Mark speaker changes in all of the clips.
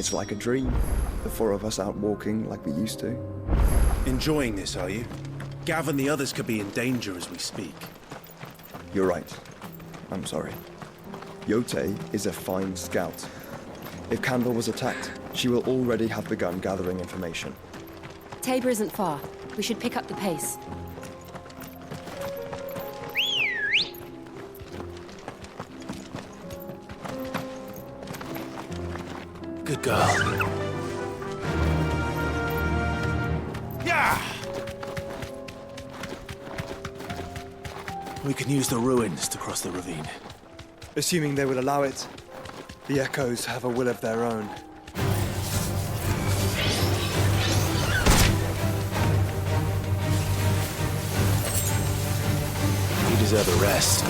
Speaker 1: It's like a dream. The four of us out walking like we used to.
Speaker 2: Enjoying this, are you? Gav and the others could be in danger as we speak.
Speaker 1: You're right. I'm sorry. Yote is a fine scout. If Candle was attacked, she will already have begun gathering information.
Speaker 3: Tabor isn't far. We should pick up the pace.
Speaker 2: Good girl. Yeah! We can use the ruins to cross the ravine.
Speaker 1: Assuming they will allow it, the Echoes have a will of their own.
Speaker 2: You deserve a rest.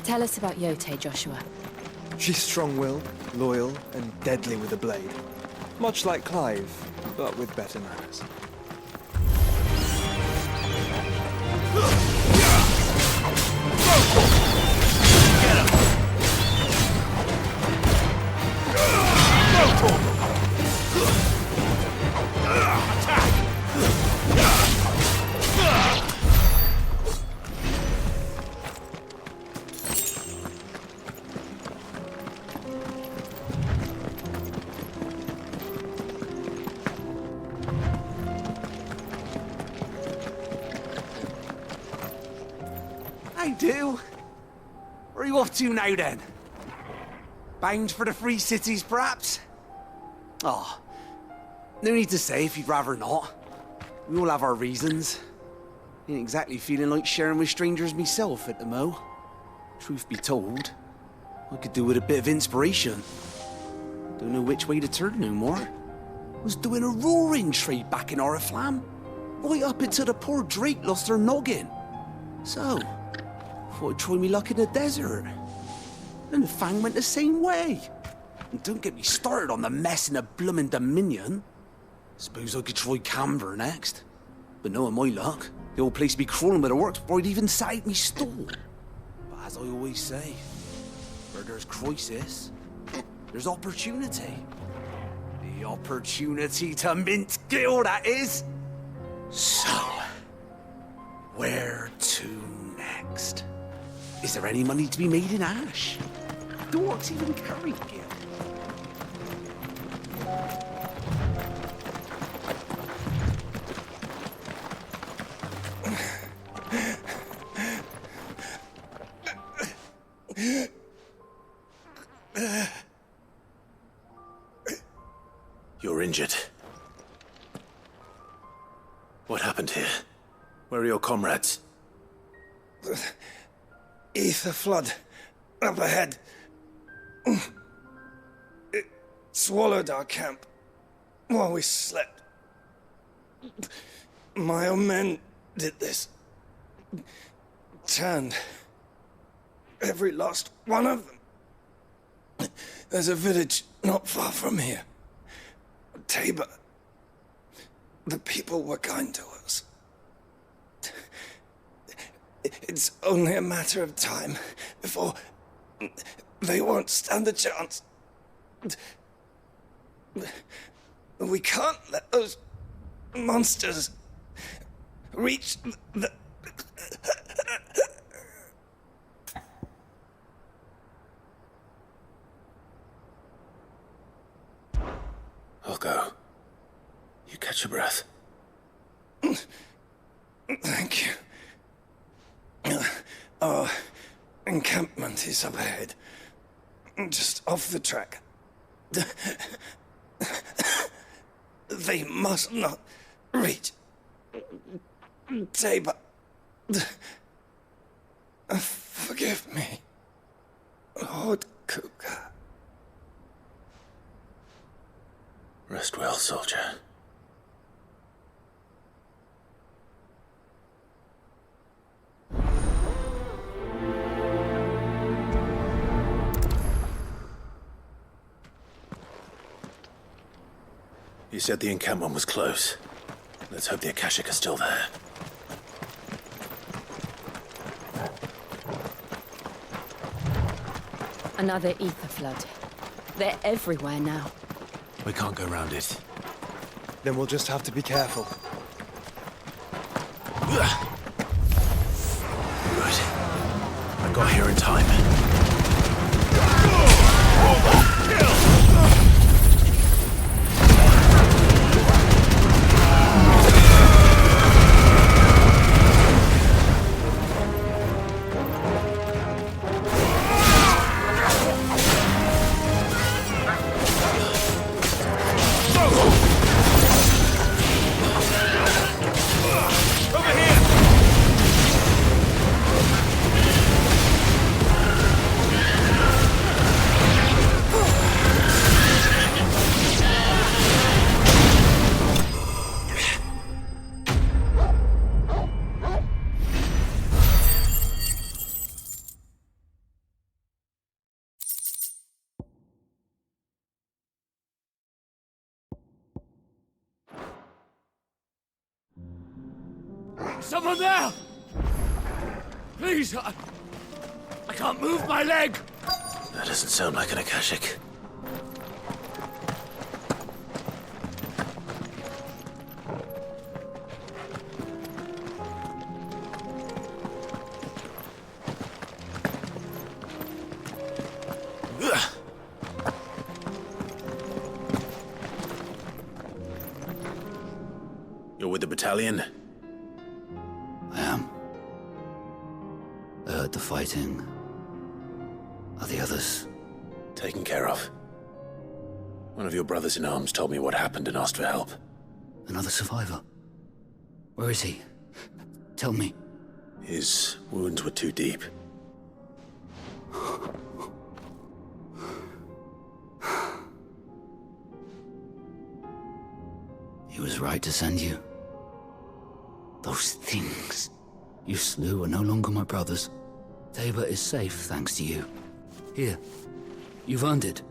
Speaker 3: Tell us about Yote, Joshua.
Speaker 1: She's strong-willed, loyal, and deadly with a blade. Much like Clive, but with better manners.
Speaker 4: I do. Where are you off to now, then? Bound for the Free Cities, perhaps? Oh, no need to say if you'd rather not. We all have our reasons. Ain't exactly feeling like sharing with strangers myself at the mo. Truth be told, I could do with a bit of inspiration. Don't know which way to turn no more. Was doing a roaring trade back in Oriflamme. Right up until the poor Drake lost her noggin. So, thought I'd try me luck in the desert. And the Fang went the same way. And don't get me started on the mess in the bloomin' Dominion. Suppose I could try Camber next. But knowing my luck, the old place would be crawling with the works before I'd even sat out me stall. But as I always say, where there's crisis, there's opportunity. The opportunity to mint Gil, that is. So, where to next? Is there any money to be made in Ash? Do orcs even carry Gil?
Speaker 2: You're injured. What happened here? Where are your comrades?
Speaker 5: Ether flood. Up ahead. It swallowed our camp while we slept. My own men did this. turned. Every last one of them. There's a village not far from here. Tabor. The people were kind to us. It's only a matter of time before they won't stand a chance. We can't let those monsters reach the...
Speaker 2: I'll go. You catch your breath.
Speaker 5: Thank you. Our encampment is up ahead. Just off the track. They must not reach Tabor. Forgive me, Lord Kupka.
Speaker 2: Rest well, soldier. You said the encampment was close. Let's hope the Akashic are still there.
Speaker 3: Another ether flood. They're everywhere now.
Speaker 2: We can't go round it.
Speaker 1: Then we'll just have to be careful.
Speaker 2: Good. I got here in time.
Speaker 6: Someone there! Please, I can't move my leg!
Speaker 2: That doesn't sound like an Akashic. You're with the battalion?
Speaker 7: I am. I heard the fighting. Are the others?
Speaker 2: Taken care of. One of your brothers in arms told me what happened and asked for help.
Speaker 7: Another survivor? Where is he? Tell me.
Speaker 2: His wounds were too deep.
Speaker 7: He was right to send you. Those things you slew are no longer my brothers. Tabor is safe thanks to you. Here, you've earned it.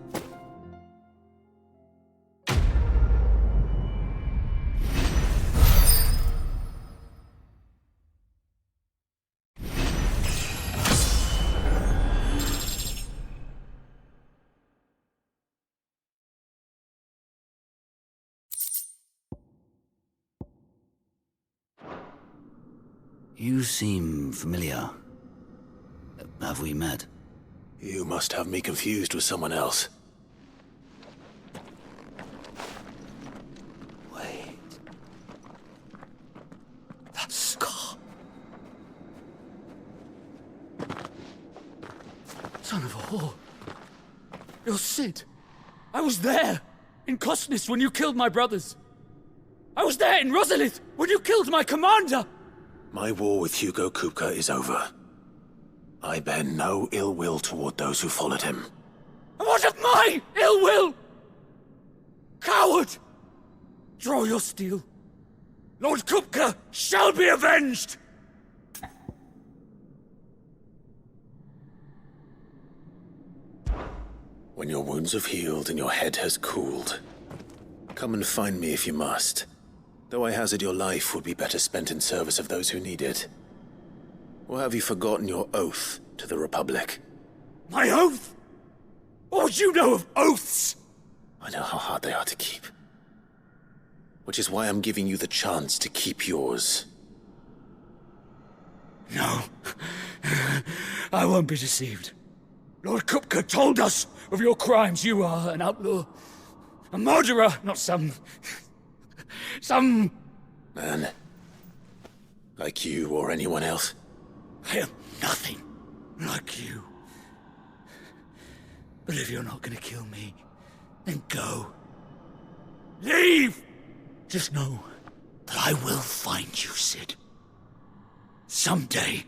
Speaker 7: You seem familiar. Have we met?
Speaker 2: You must have me confused with someone else.
Speaker 7: Wait. That scar.
Speaker 6: Son of a whore. You're Sid. I was there, in Cosnis, when you killed my brothers. I was there in Rosalith, when you killed my commander!
Speaker 2: My war with Hugo Kupka is over. I bear no ill will toward those who followed him.
Speaker 6: And what of my ill will? Coward! Draw your steel. Lord Kupka shall be avenged!
Speaker 2: When your wounds have healed and your head has cooled, come and find me if you must. Though I hazard your life would be better spent in service of those who need it. Or have you forgotten your oath to the Republic?
Speaker 6: My oath? What would you know of oaths?
Speaker 2: I know how hard they are to keep. Which is why I'm giving you the chance to keep yours.
Speaker 6: No. I won't be deceived. Lord Kupka told us of your crimes. You are an outlaw. A murderer, not some...
Speaker 2: Man. Like you or anyone else.
Speaker 6: I am nothing like you. But if you're not gonna kill me, then go. Leave! Just know that I will find you, Sid. Someday.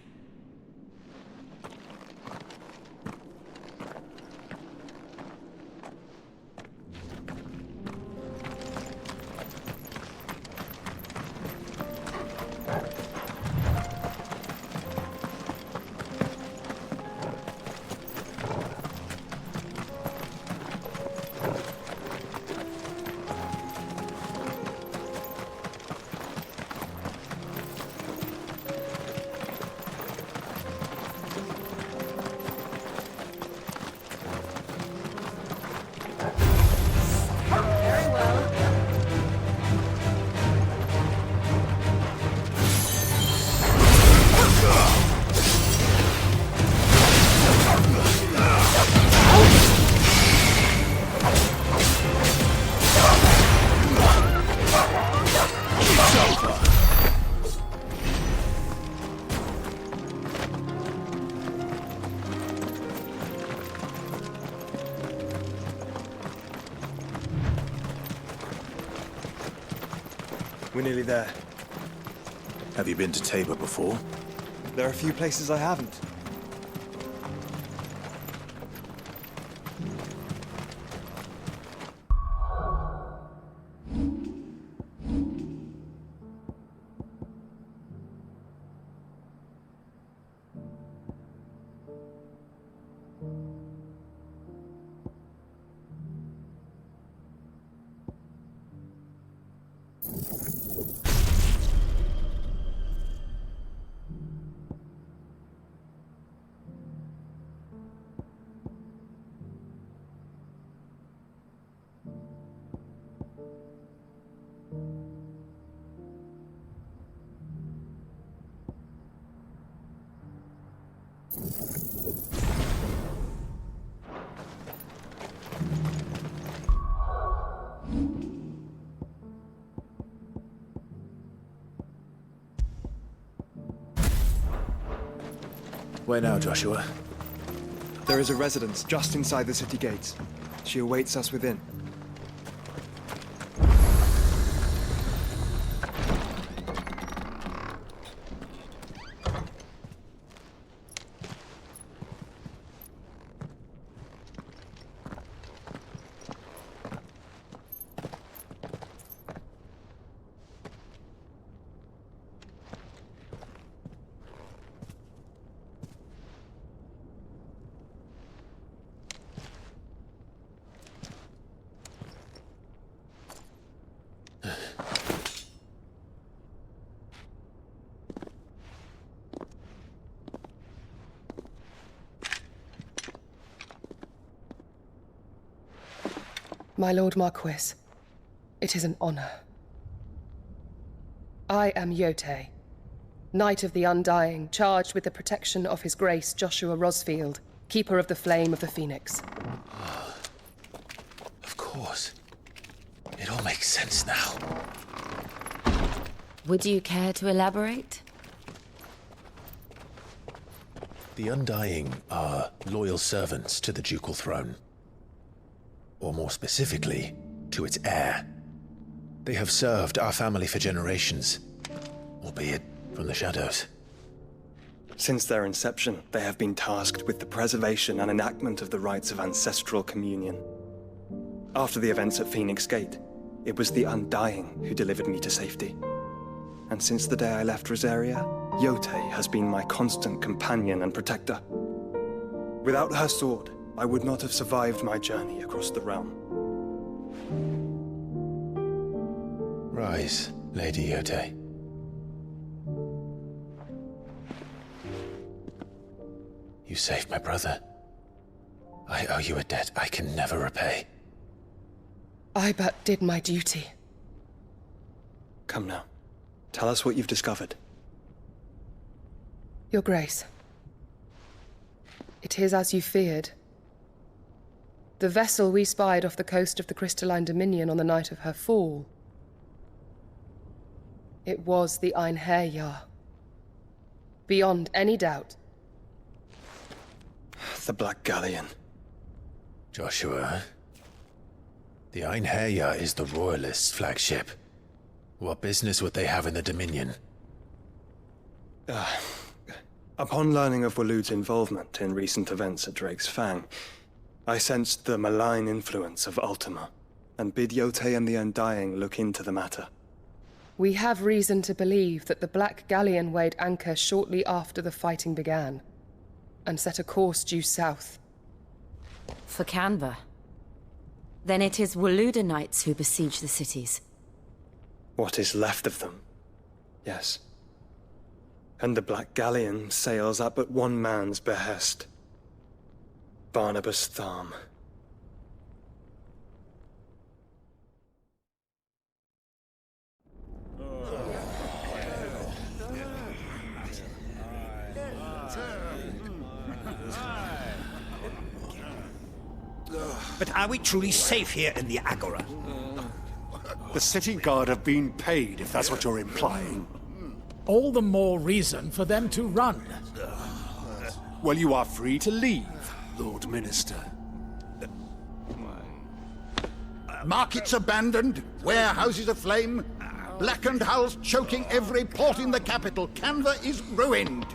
Speaker 1: We're nearly there.
Speaker 2: Have you been to Tabor before?
Speaker 1: There are a few places I haven't.
Speaker 2: Where now, Joshua?
Speaker 1: There is a residence just inside the city gates. She awaits us within.
Speaker 8: My Lord Marquis, it is an honor. I am Yotei, Knight of the Undying, charged with the protection of His Grace Joshua Rosfield, Keeper of the Flame of the Phoenix.
Speaker 2: Of course. It all makes sense now.
Speaker 3: Would you care to elaborate?
Speaker 2: The Undying are loyal servants to the ducal throne. Or more specifically, to its heir. They have served our family for generations, albeit from the shadows.
Speaker 1: Since their inception, they have been tasked with the preservation and enactment of the rites of ancestral communion. After the events at Phoenix Gate, it was the Undying who delivered me to safety. And since the day I left Rosaria, Yotei has been my constant companion and protector. Without her sword, I would not have survived my journey across the realm.
Speaker 2: Rise, Lady Yote. You saved my brother. I owe you a debt I can never repay.
Speaker 8: I but did my duty.
Speaker 1: Come now. Tell us what you've discovered.
Speaker 8: Your Grace. It is as you feared. The vessel we spied off the coast of the Crystalline Dominion on the night of her fall. It was the Einherjar. Beyond any doubt.
Speaker 1: The Black Galleon.
Speaker 2: Joshua, the Einherjar is the Royalists' flagship. What business would they have in the Dominion?
Speaker 1: Upon learning of Waloed's involvement in recent events at Drake's Fang, I sensed the malign influence of Ultima, and bid Yote and the Undying look into the matter.
Speaker 8: We have reason to believe that the Black Galleon weighed anchor shortly after the fighting began, and set a course due south.
Speaker 3: For Canva. Then it is Waloed knights who besiege the cities.
Speaker 1: What is left of them? Yes. And the Black Galleon sails at but one man's behest. Barnabas Tharm.
Speaker 9: But are we truly safe here in the Agora?
Speaker 10: The city guard have been paid, if that's what you're implying.
Speaker 11: All the more reason for them to run.
Speaker 10: Well, you are free to leave, Lord Minister.
Speaker 9: Markets abandoned, warehouses aflame, blackened hulls choking every port in the capital. Canva is ruined.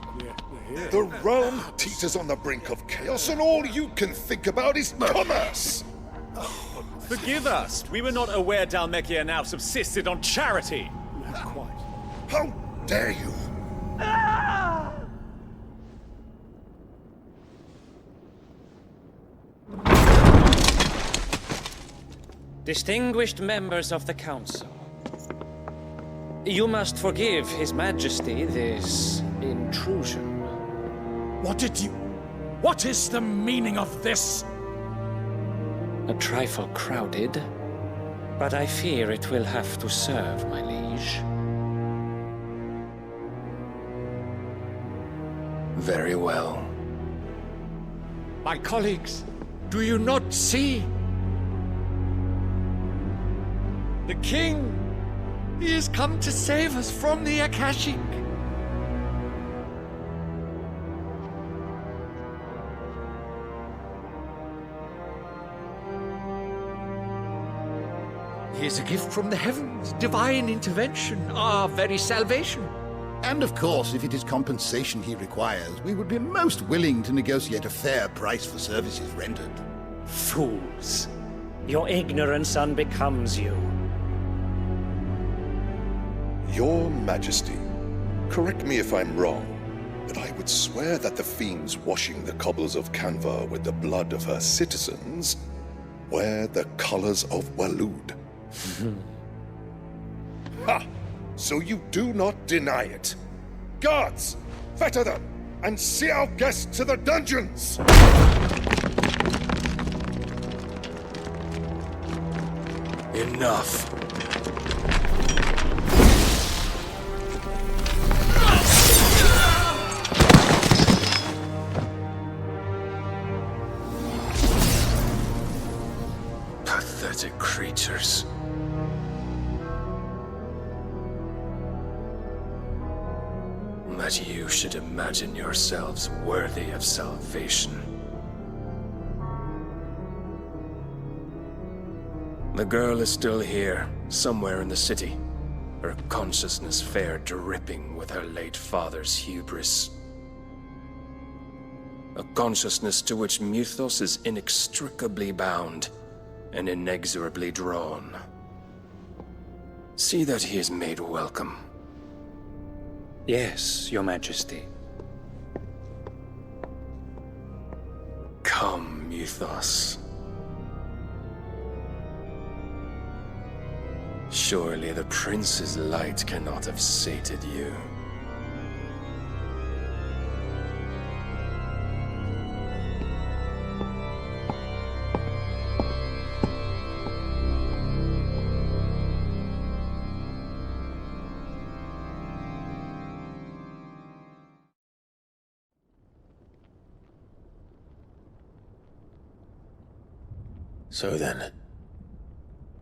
Speaker 12: The realm teeters on the brink of chaos, and all you can think about is commerce!
Speaker 13: Forgive us! We were not aware Dhalmekia now subsisted on charity!
Speaker 10: Not quite.
Speaker 12: How dare you!
Speaker 14: Distinguished members of the Council, you must forgive His Majesty this intrusion.
Speaker 11: What is the meaning of this?
Speaker 14: A trifle crowded, but I fear it will have to serve, my liege.
Speaker 15: Very well.
Speaker 6: My colleagues, do you not see? The King! He has come to save us from the Akashic! He is a gift from the heavens, divine intervention, our very salvation.
Speaker 9: And of course, if it is compensation he requires, we would be most willing to negotiate a fair price for services rendered.
Speaker 16: Fools! Your ignorance unbecomes you.
Speaker 12: Your Majesty, correct me if I'm wrong, but I would swear that the fiends washing the cobbles of Canva with the blood of her citizens wear the colors of Waloed. Ha! So you do not deny it. Guards, fetter them, and see our guests to the dungeons!
Speaker 15: Enough. Pathetic creatures. That you should imagine yourselves worthy of salvation. The girl is still here, somewhere in the city, her consciousness fair dripping with her late father's hubris. A consciousness to which Mythos is inextricably bound and inexorably drawn. See that he is made welcome.
Speaker 14: Yes, Your Majesty.
Speaker 15: Come, ethos. Surely the prince's light cannot have sated you.
Speaker 2: So then,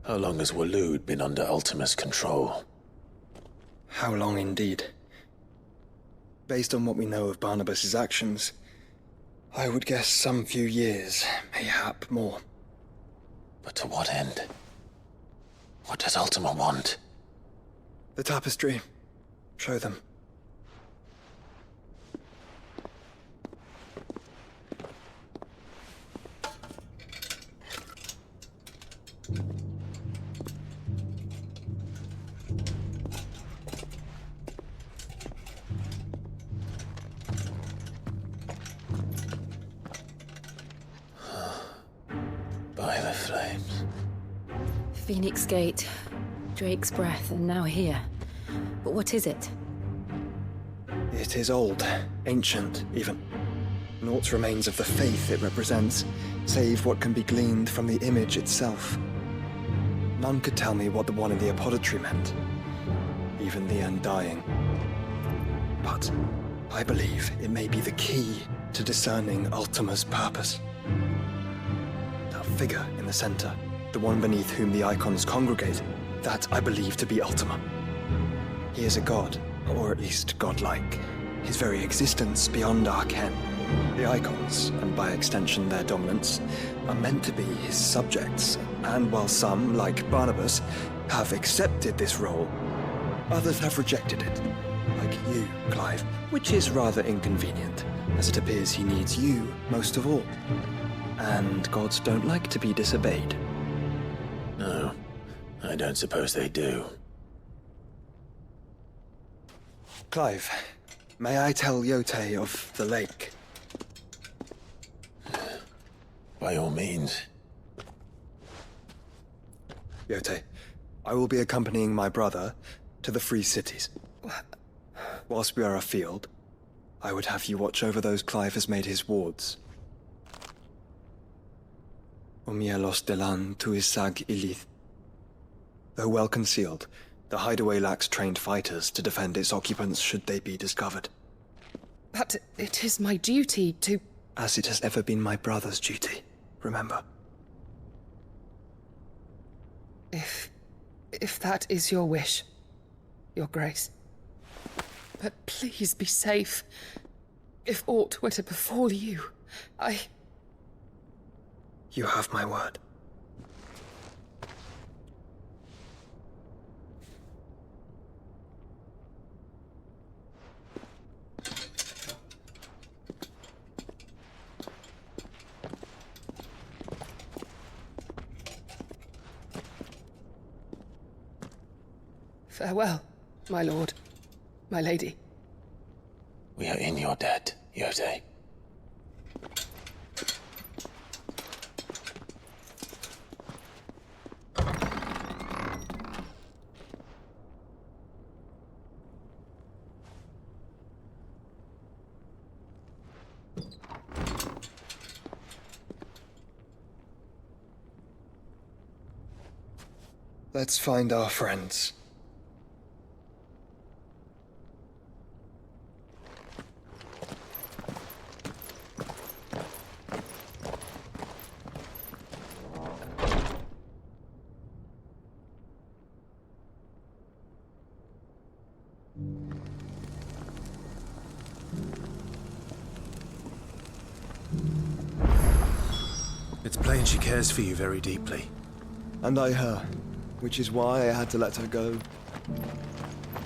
Speaker 2: how long has Waloed been under Ultima's control?
Speaker 1: How long indeed? Based on what we know of Barnabas's actions, I would guess some few years, mayhap more.
Speaker 2: But to what end? What does Ultima want?
Speaker 1: The tapestry. Show them.
Speaker 2: By the flames.
Speaker 3: Phoenix Gate, Drake's Breath, and now here. But what is it?
Speaker 1: It is old, ancient, even. Naught remains of the faith it represents, save what can be gleaned from the image itself. None could tell me what the one in the apothecary meant, even the Undying. But I believe it may be the key to discerning Ultima's purpose. That figure in the center, the one beneath whom the Eikons congregate, that I believe to be Ultima. He is a god, or at least godlike, his very existence beyond our ken. The Eikons, and by extension their dominants, are meant to be his subjects, and while some, like Barnabas, have accepted this role, others have rejected it, like you, Clive, which is rather inconvenient, as it appears he needs you most of all. And gods don't like to be disobeyed.
Speaker 2: No, I don't suppose they do.
Speaker 1: Clive, may I tell Yote of the lake?
Speaker 2: By all means.
Speaker 1: Yote, I will be accompanying my brother to the Free Cities. Whilst we are afield, I would have you watch over those Clive has made his wards. Omielos delan tuisag ilith. Though well concealed, the hideaway lacks trained fighters to defend its occupants should they be discovered.
Speaker 8: But it is my duty to...
Speaker 1: As it has ever been my brother's duty, remember.
Speaker 8: If that is your wish, Your Grace. But please be safe. If aught were to befall you,
Speaker 1: You have my word.
Speaker 8: Farewell, my lord, my lady.
Speaker 2: We are in your debt, Yote.
Speaker 1: Let's find our friends.
Speaker 2: It's plain she cares for you very deeply.
Speaker 1: And I her, which is why I had to let her go.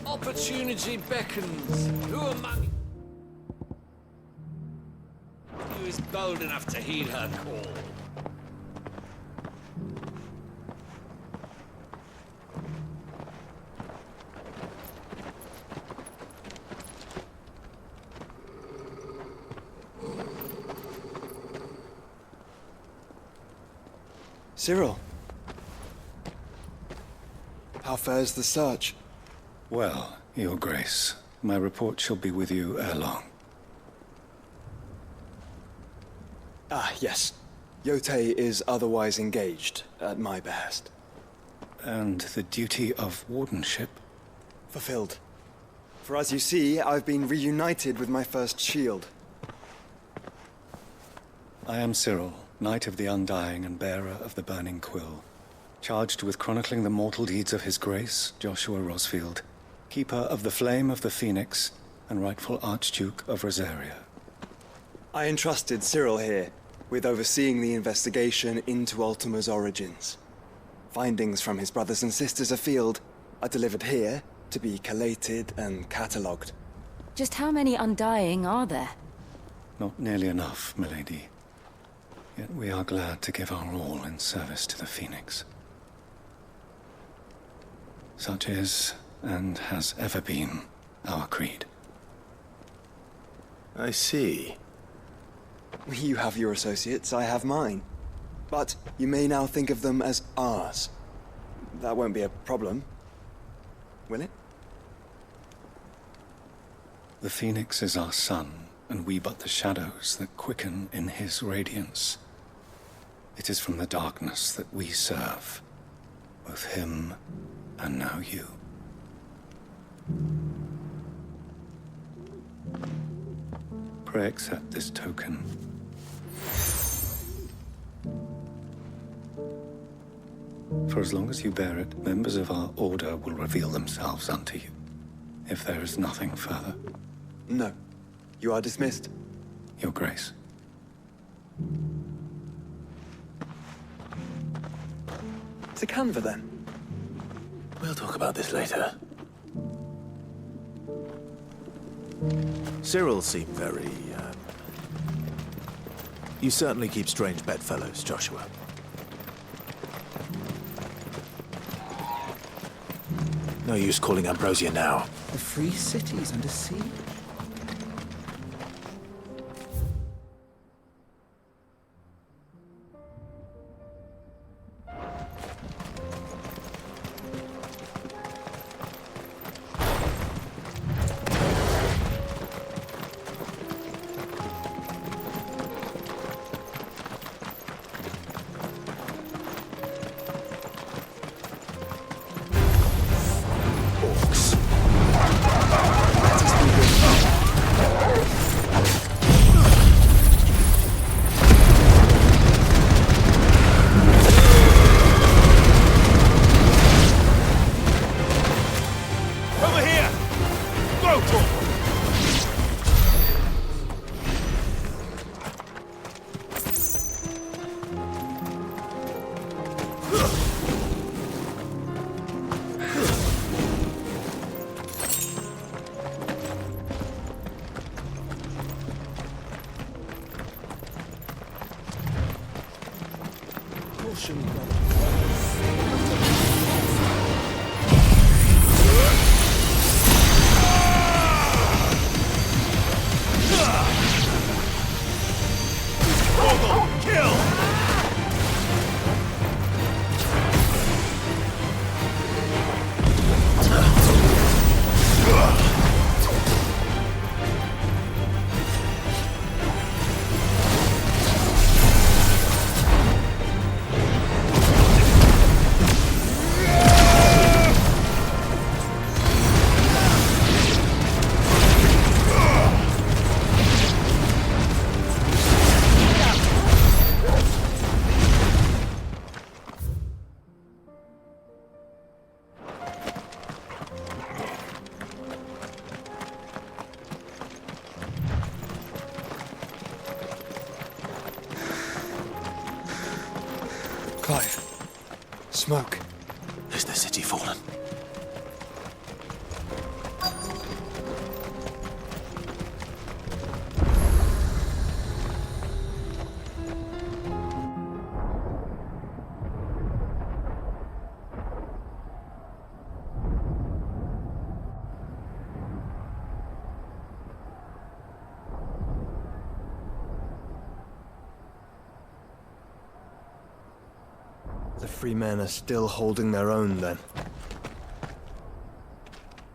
Speaker 17: Opportunity beckons. Who among you is bold enough to heed her call?
Speaker 1: Cyril. How fares the search?
Speaker 10: Well, Your Grace, my report shall be with you ere long.
Speaker 1: Ah, yes. Yotei is otherwise engaged, at my behest.
Speaker 10: And the duty of wardenship?
Speaker 1: Fulfilled. For as you see, I've been reunited with my first shield.
Speaker 10: I am Cyril, Knight of the Undying and bearer of the Burning Quill, charged with chronicling the mortal deeds of His Grace, Joshua Rosfield, keeper of the Flame of the Phoenix and rightful Archduke of Rosaria.
Speaker 1: I entrusted Cyril here with overseeing the investigation into Ultima's origins. Findings from his brothers and sisters afield are delivered here to be collated and catalogued.
Speaker 3: Just how many Undying are there?
Speaker 10: Not nearly enough, milady. Yet we are glad to give our all in service to the Phoenix. Such is, and has ever been, our creed.
Speaker 2: I see.
Speaker 1: You have your associates, I have mine. But you may now think of them as ours. That won't be a problem, will it?
Speaker 10: The Phoenix is our sun, and we but the shadows that quicken in his radiance. It is from the darkness that we serve, both him and now you. Pray accept this token. For as long as you bear it, members of our order will reveal themselves unto you, if there is nothing further.
Speaker 1: No. You are dismissed.
Speaker 10: Your Grace.
Speaker 1: To Canva, then?
Speaker 2: We'll talk about this later. Cyril seemed very, You certainly keep strange bedfellows, Joshua. No use calling Ambrosia now.
Speaker 4: The free cities under siege?
Speaker 1: Clive. Smoke.
Speaker 2: Is the city fallen?
Speaker 1: The free men are still holding their own, then.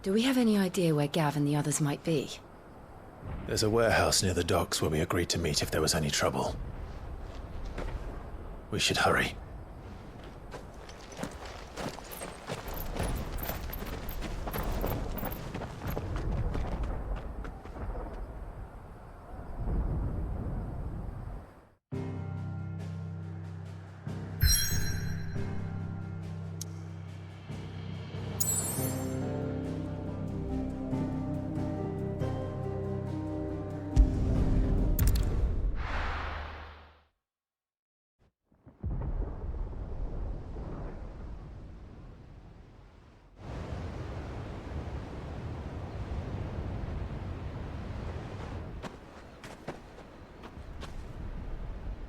Speaker 3: Do we have any idea where Gav and the others might be?
Speaker 2: There's a warehouse near the docks where we agreed to meet if there was any trouble. We should hurry.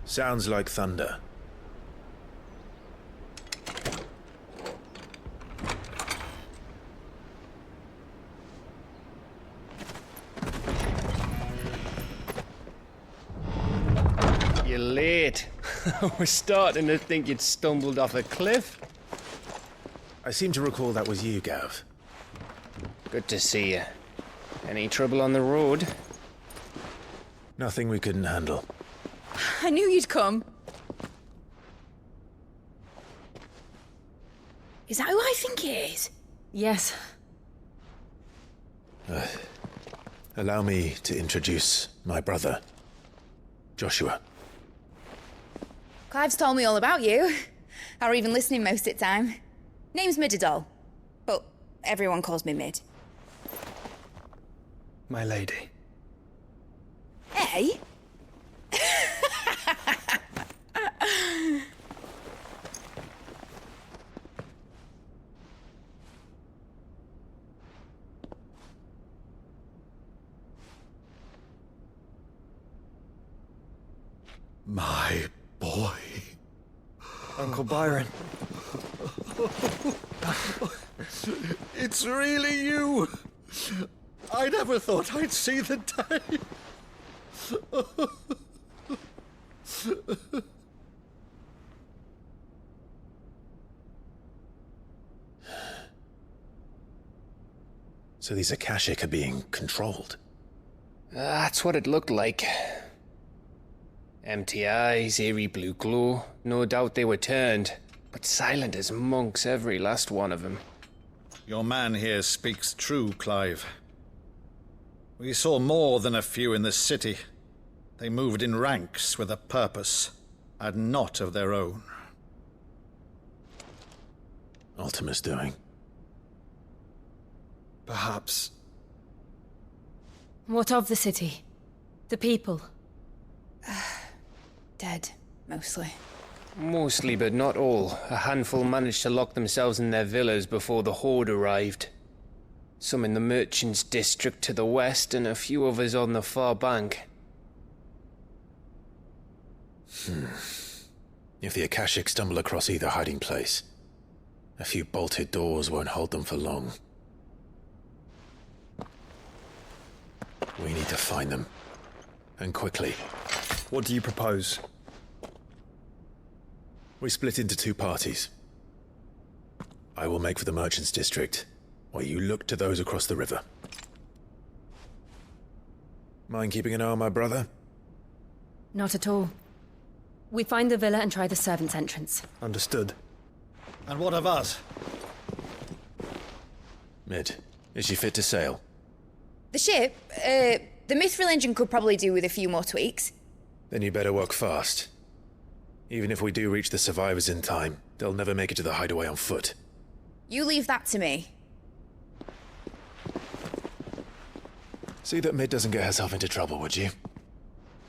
Speaker 2: Sounds like thunder.
Speaker 15: You're late. I was starting to think you'd stumbled off a cliff.
Speaker 2: I seem to recall that was you, Gav.
Speaker 15: Good to see you. Any trouble on the road?
Speaker 2: Nothing we couldn't handle.
Speaker 18: I knew you'd come. Is that who I think it is?
Speaker 3: Yes.
Speaker 2: Allow me to introduce my brother, Joshua.
Speaker 18: Clive's told me all about you. Or even listening most of the time. Name's Midadol, but everyone calls me Mid.
Speaker 1: My lady.
Speaker 18: Hey?
Speaker 9: My boy.
Speaker 1: Uncle Byron.
Speaker 9: It's really you. I never thought I'd see the day.
Speaker 2: So these Akashic are being controlled?
Speaker 15: That's what it looked like. Empty eyes, eerie blue glow. No doubt they were turned, but silent as monks, every last one of them.
Speaker 9: Your man here speaks true, Clive. We saw more than a few in the city. They moved in ranks with a purpose, and not of their own.
Speaker 2: Ultima's doing.
Speaker 1: Perhaps.
Speaker 3: What of the city? The people?
Speaker 18: Dead, mostly.
Speaker 15: Mostly, but not all. A handful managed to lock themselves in their villas before the Horde arrived. Some in the merchants' district to the west, and a few others on the far bank.
Speaker 2: If the Akashic stumble across either hiding place, a few bolted doors won't hold them for long. We need to find them. And quickly.
Speaker 1: What do you propose?
Speaker 2: We split into two parties. I will make for the merchants' district, while you look to those across the river. Mind keeping an eye on my brother?
Speaker 3: Not at all. We find the villa and try the servants' entrance.
Speaker 1: Understood.
Speaker 9: And what of us?
Speaker 2: Mid, is she fit to sail?
Speaker 18: The ship, the Mithril engine could probably do with a few more tweaks.
Speaker 2: Then you better work fast. Even if we do reach the survivors in time, they'll never make it to the hideaway on foot.
Speaker 18: You leave that to me.
Speaker 2: See that Mid doesn't get herself into trouble, would you?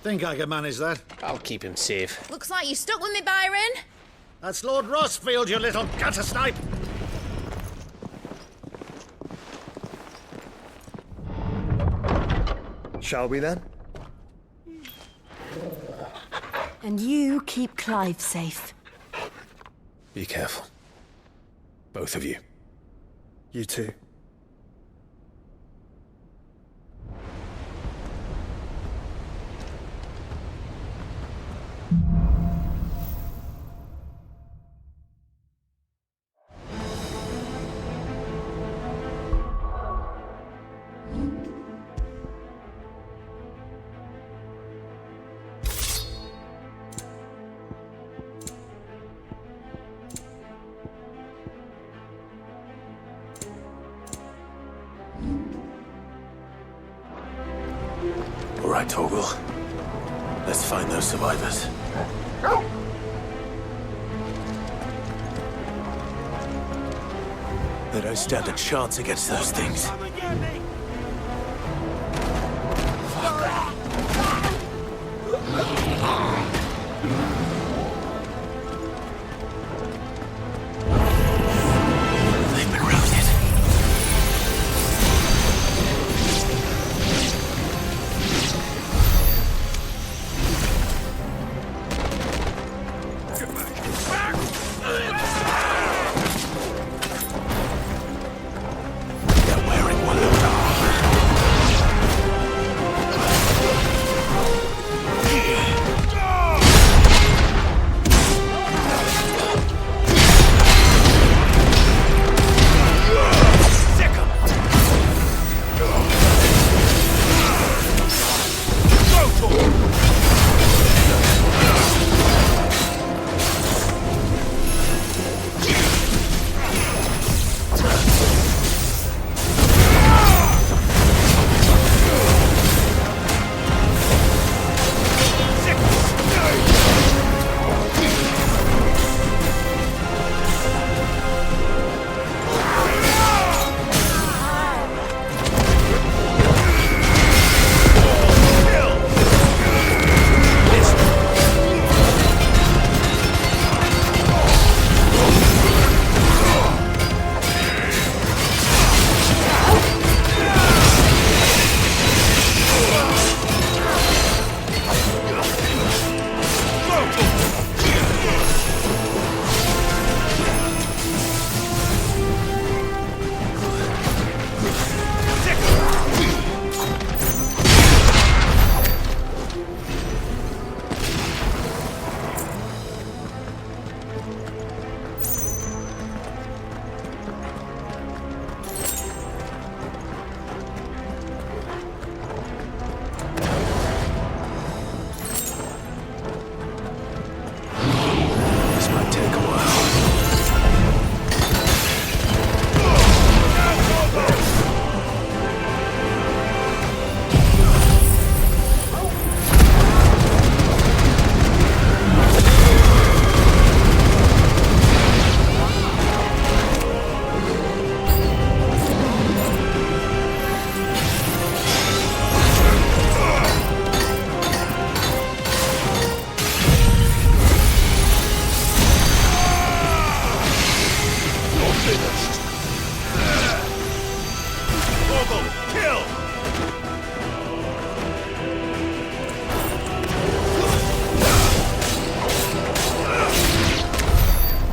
Speaker 9: Think I can manage that?
Speaker 15: I'll keep him safe.
Speaker 18: Looks like you stuck with me, Byron.
Speaker 9: That's Lord Rosfield, you little gutter snipe!
Speaker 1: Shall we then?
Speaker 3: And you keep Clive safe.
Speaker 2: Be careful. Both of you.
Speaker 1: You too.
Speaker 2: right, Torgal. Let's find those survivors. They don't stand a chance against those things. They've been routed.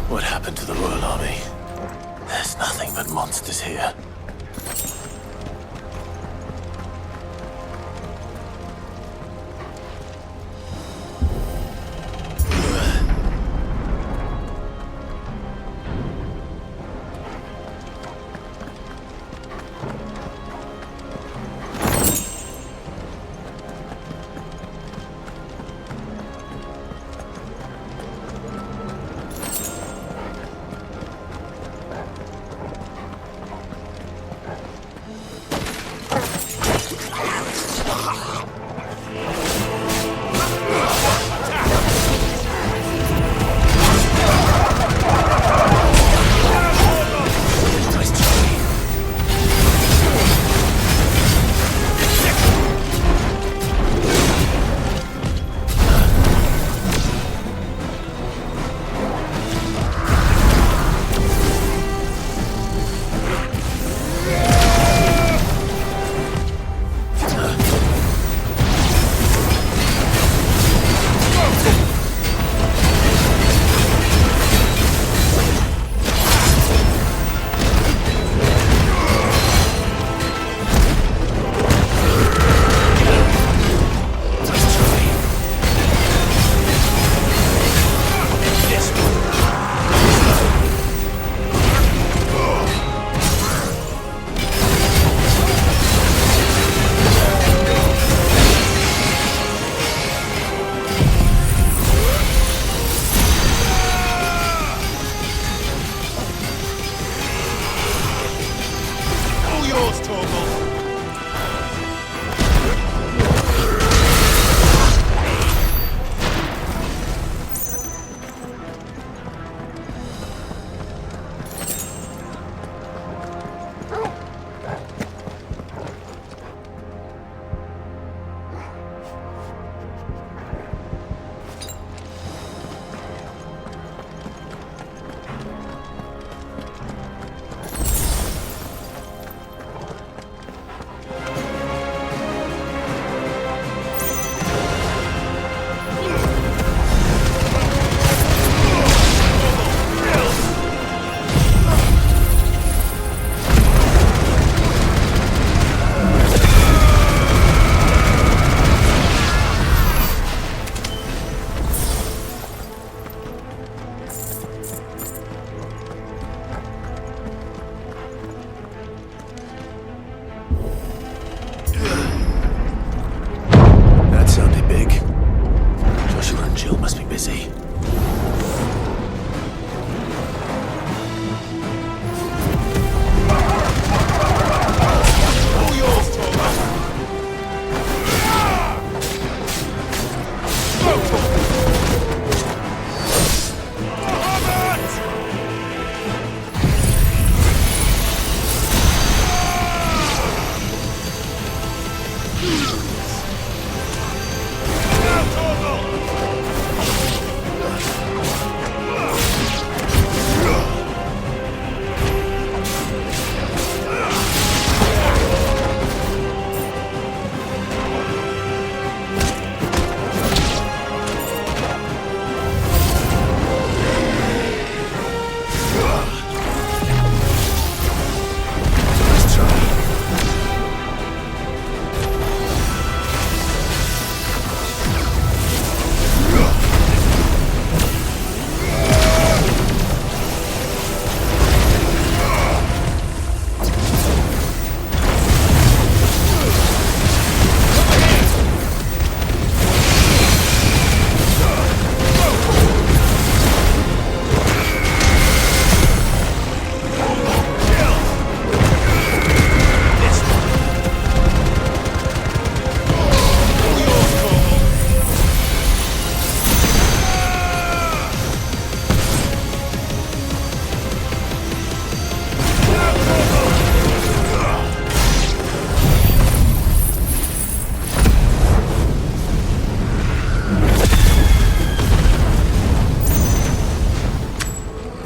Speaker 2: What happened to the Royal Army? There's nothing but monsters here.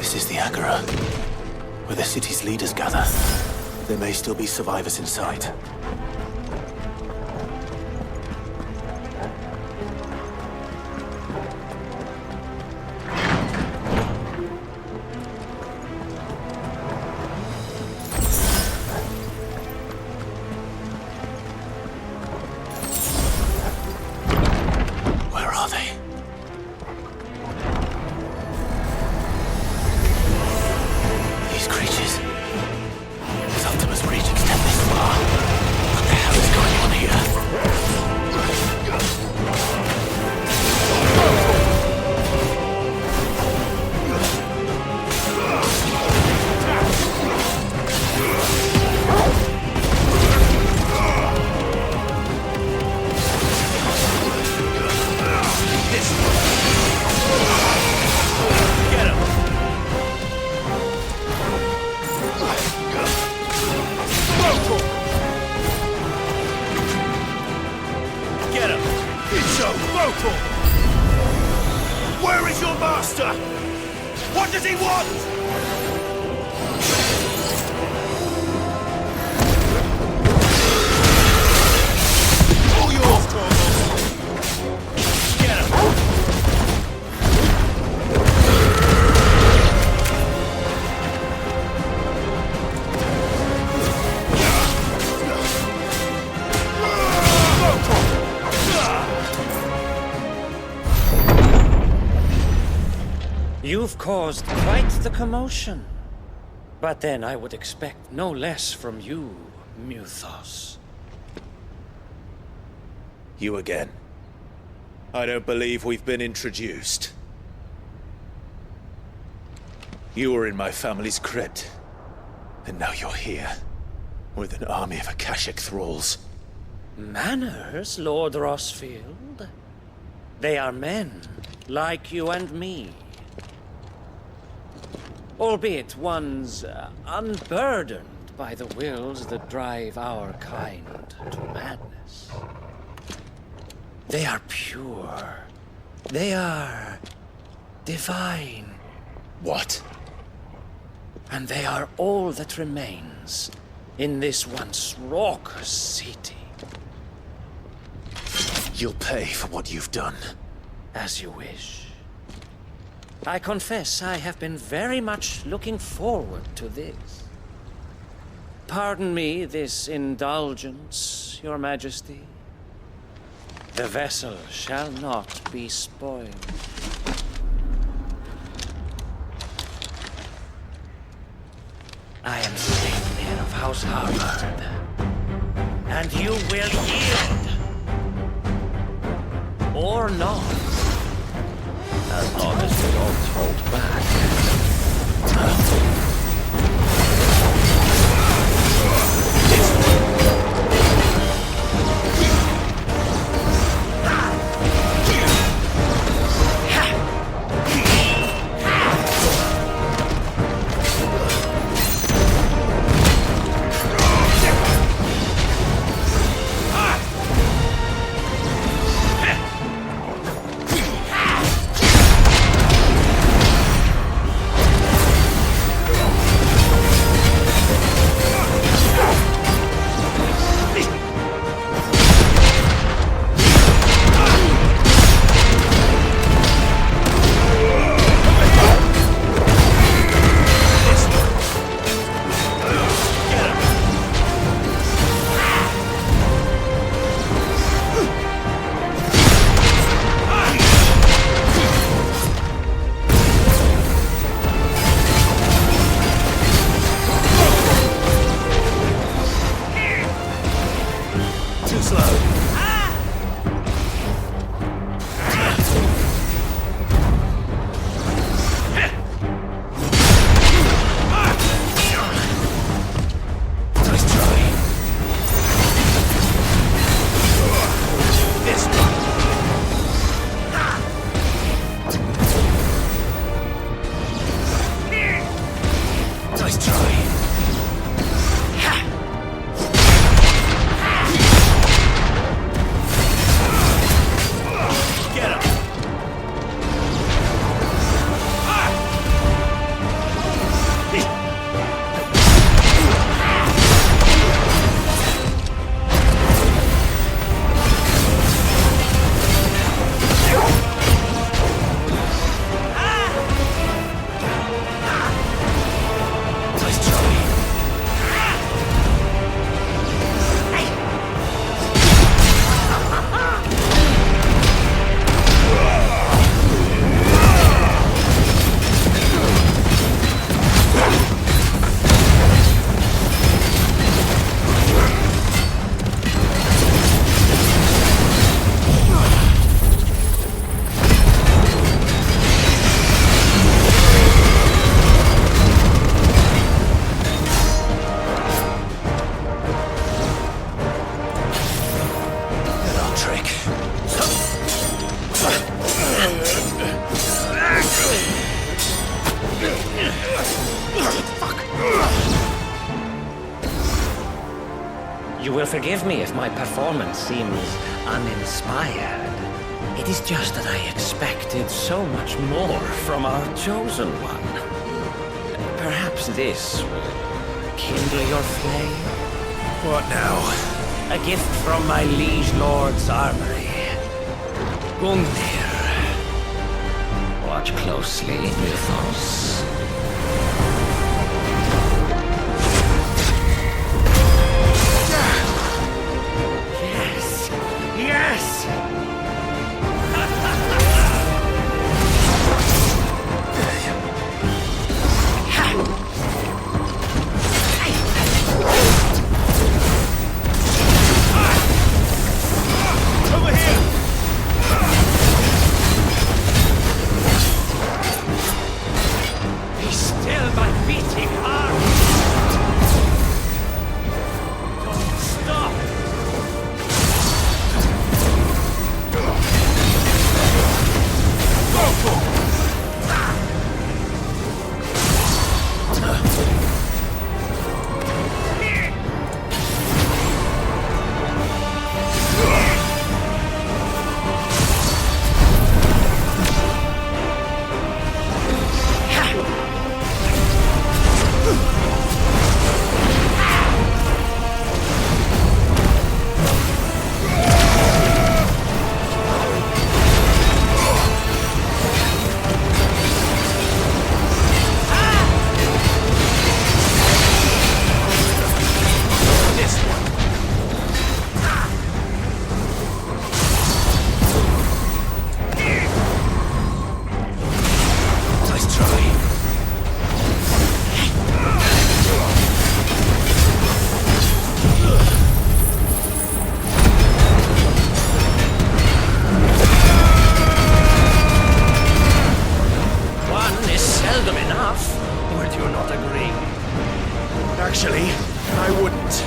Speaker 2: This is the Agora, where the city's leaders gather. There may still be survivors inside. Where are they? These creatures. His Ultima's reach extend this far. What the hell is going on here?
Speaker 17: Get him! Get him!
Speaker 19: It's so brutal! Where is your master? What does he want? All yours, Torvald!
Speaker 17: Get him!
Speaker 16: You've caused quite the commotion. But then I would expect no less from you, Muthos.
Speaker 2: You again. I don't believe we've been introduced. You were in my family's crypt, and now you're here, with an army of Akashic thralls.
Speaker 16: Manners, Lord Rosfield? They are men, like you and me. Albeit one's unburdened by the wills that drive our kind to madness. They are pure. They are divine.
Speaker 2: What?
Speaker 16: And they are all that remains in this once raucous city.
Speaker 2: You'll pay for what you've done.
Speaker 16: As you wish. I confess I have been very much looking forward to this. Pardon me this indulgence, Your Majesty. The vessel shall not be spoiled. I am Saintmere of House Harvard, and you will yield. Or not. As long as we don't hold back. You will forgive me if my performance seems uninspired. It is just that I expected so much more from our chosen one. Perhaps this will kindle your flame?
Speaker 2: What now?
Speaker 16: A gift from my liege lord's armory. Gungnir. Watch closely, Mythos. Yes! Yes!
Speaker 19: Over here!
Speaker 16: Be still, my beating heart! Don't stop!
Speaker 2: Actually, I wouldn't.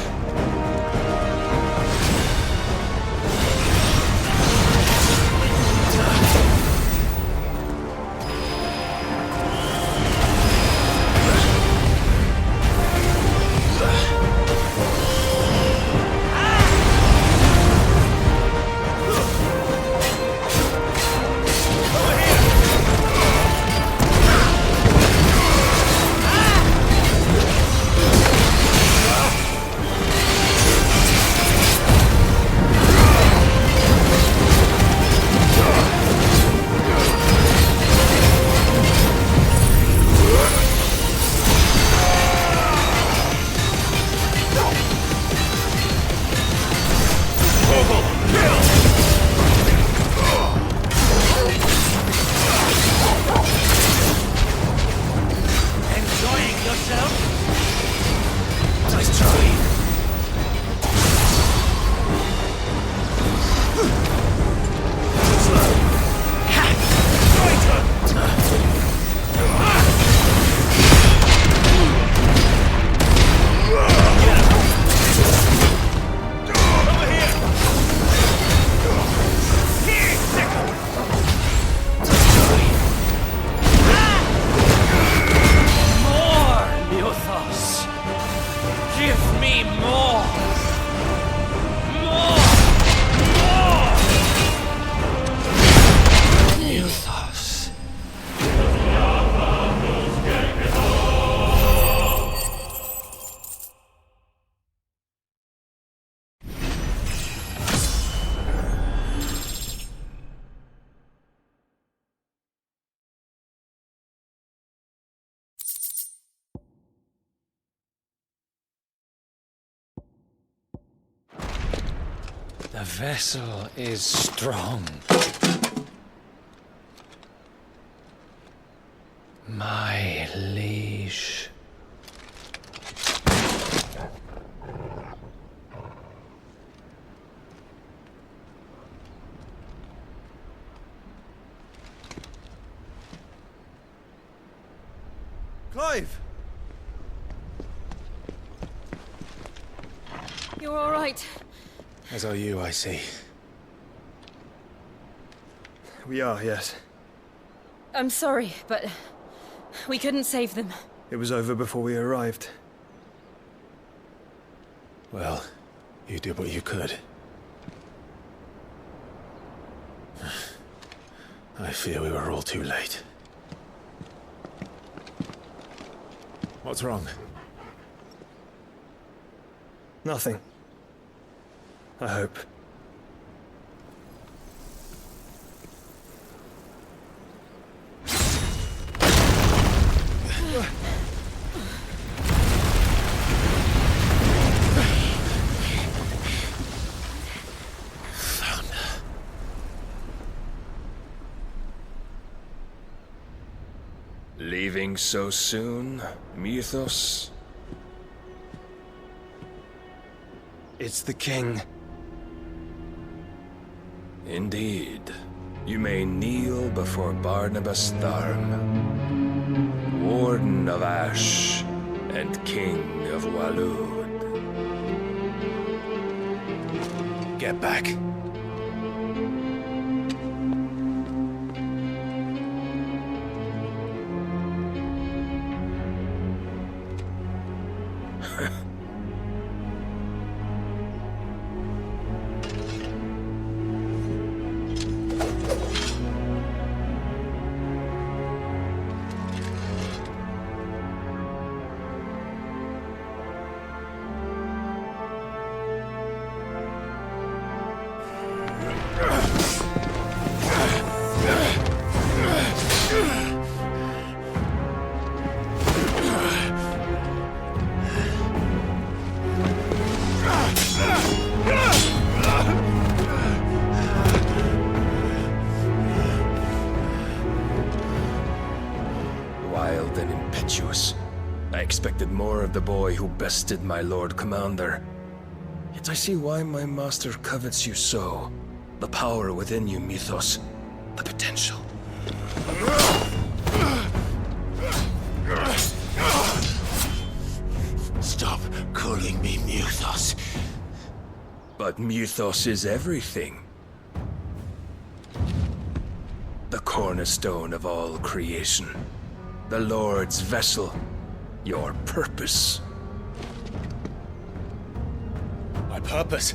Speaker 16: The vessel is strong. My liege.
Speaker 1: Clive!
Speaker 3: You're all right.
Speaker 2: As are you, I see.
Speaker 1: We are, yes.
Speaker 3: I'm sorry, but We couldn't save them.
Speaker 1: It was over before we arrived.
Speaker 2: Well, you did what you could. I fear we were all too late. What's wrong?
Speaker 1: Nothing. I hope.
Speaker 20: Leaving so soon, Mythos?
Speaker 1: It's the king.
Speaker 20: Indeed. You may kneel before Barnabas Tharm, Warden of Ash and King of Waloed.
Speaker 2: Get back.
Speaker 20: Wild and impetuous. I expected more of the boy who bested my Lord Commander. Yet I see why my master covets you so. The power within you, Mythos. The potential.
Speaker 2: Stop calling me Mythos.
Speaker 20: But Mythos is everything. The cornerstone of all creation. The Lord's vessel. Your purpose.
Speaker 2: My purpose?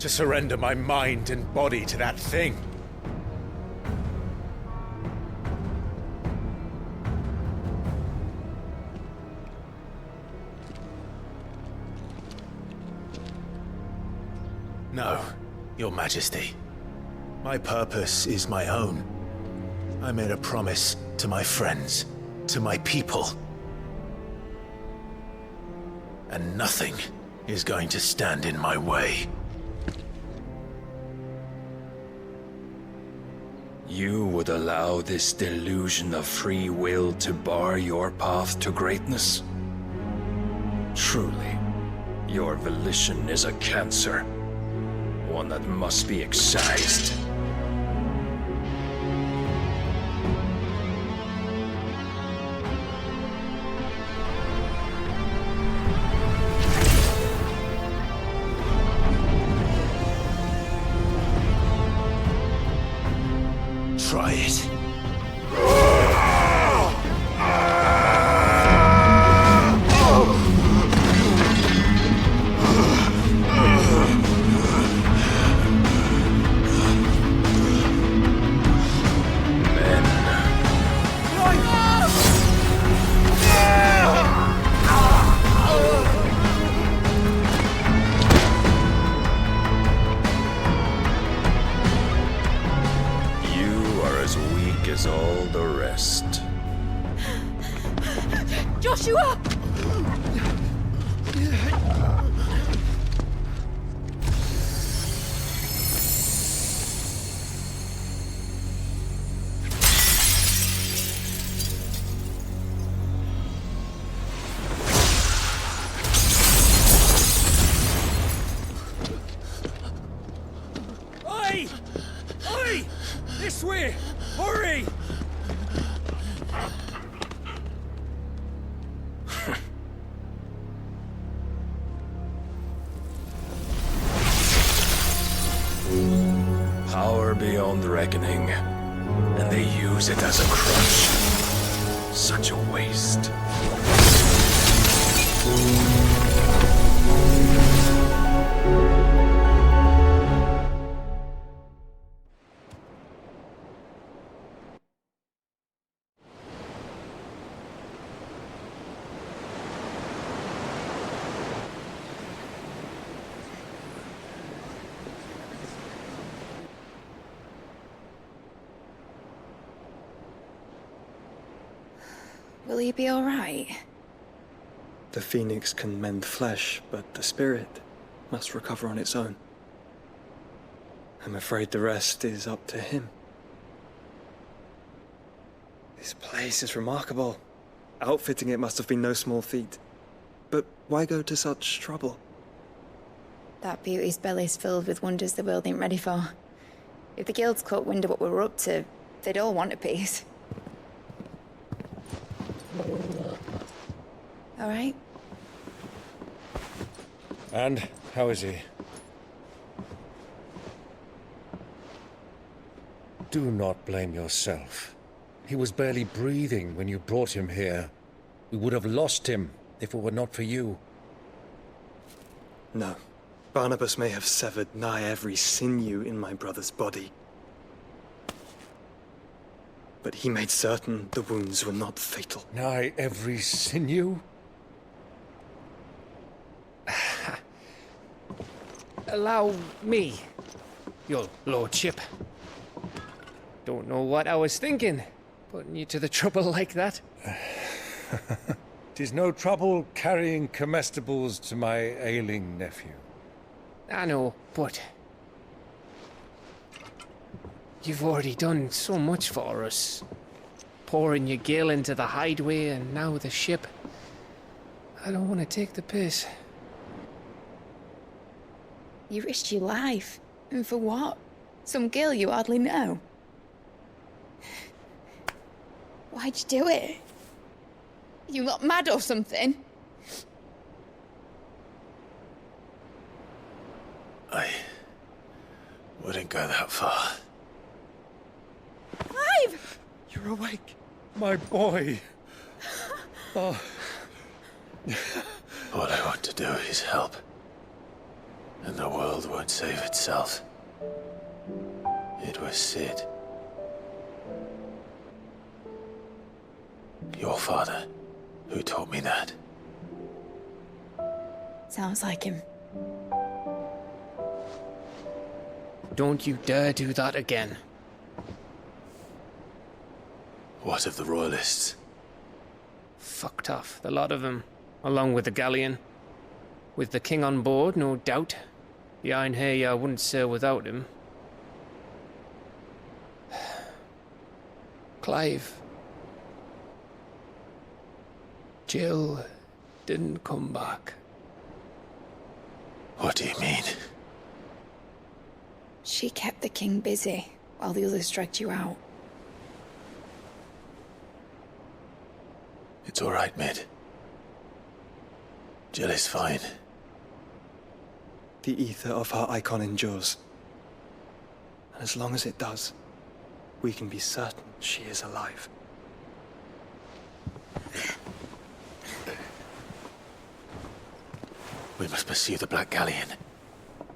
Speaker 2: To surrender my mind and body to that thing. No, Your Majesty. My purpose is my own. I made a promise to my friends, to my people. And nothing is going to stand in my way.
Speaker 20: You would allow this delusion of free will to bar your path to greatness? Truly, your volition is a cancer. One that must be excised.
Speaker 2: Try it.
Speaker 20: As all the rest.
Speaker 3: Joshua!
Speaker 6: Oi! Oi! This way! Hurry!
Speaker 20: Power beyond reckoning, and they use it as a crutch. Such a waste.
Speaker 18: Will he be all right?
Speaker 1: The phoenix can mend flesh, but the spirit must recover on its own. I'm afraid the rest is up to him. This place is remarkable. Outfitting it must have been no small feat. But why go to such trouble?
Speaker 18: That beauty's belly's filled with wonders the world ain't ready for. If the guilds caught wind of what we were up to, they'd all want a piece. All right?
Speaker 21: And how is he? Do not blame yourself. He was barely breathing when you brought him here. We would have lost him if it were not for you.
Speaker 1: No. Barnabas may have severed nigh every sinew in my brother's body. But he made certain the wounds were not fatal.
Speaker 21: Nigh every sinew?
Speaker 15: Allow me, your lordship. Don't know what I was thinking, putting you to the trouble like that.
Speaker 21: 'Tis no trouble carrying comestibles to my ailing nephew.
Speaker 15: I know, but you've already done so much for us. Pouring your gil into the hideaway and now the ship. I don't want to take the piss.
Speaker 18: You risked your life. And for what? Some girl you hardly know. Why'd you do it? You not mad or something?
Speaker 2: I wouldn't go that far.
Speaker 18: Clive!
Speaker 21: You're awake, my boy. Oh.
Speaker 2: All I want to do is help. And the world won't save itself. It was Sid. Your father, who taught me that.
Speaker 18: Sounds like him.
Speaker 15: Don't you dare do that again.
Speaker 2: What of the Royalists?
Speaker 15: Fucked off, the lot of them, along with the galleon. With the king on board, no doubt. Behind here, I wouldn't sail without him. Clive. Jill didn't come back.
Speaker 2: What do you mean?
Speaker 18: She kept the king busy while the others dragged you out.
Speaker 2: It's all right, Mid. Jill is fine.
Speaker 1: The ether of her Eikon endures. And as long as it does, we can be certain she is alive.
Speaker 2: We must pursue the Black Galleon.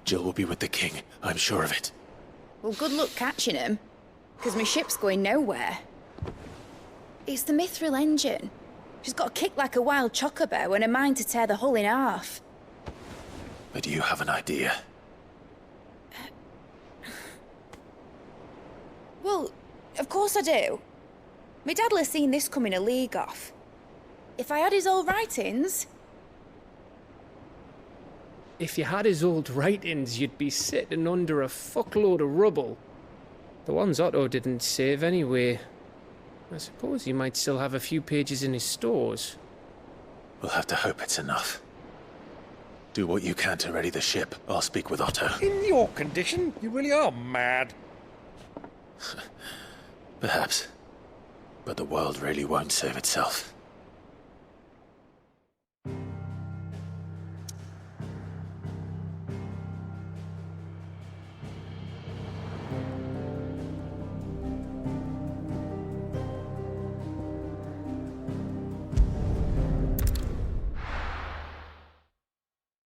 Speaker 2: Jill will be with the king, I'm sure of it.
Speaker 18: Well, good luck catching him, because my ship's going nowhere. It's the Mithril engine. She's got a kick like a wild chocobo and a mind to tear the hull in half.
Speaker 2: But you have an idea.
Speaker 18: Well, of course I do. My dad'll have seen this coming a league off. If I had his old writings...
Speaker 15: If you had his old writings, you'd be sitting under a fuckload of rubble. The ones Otto didn't save anyway. I suppose he might still have a few pages in his stores.
Speaker 2: We'll have to hope it's enough. Do what you can to ready the ship. I'll speak with Otto.
Speaker 21: In your condition, you really are mad.
Speaker 2: Perhaps. But the world really won't save itself.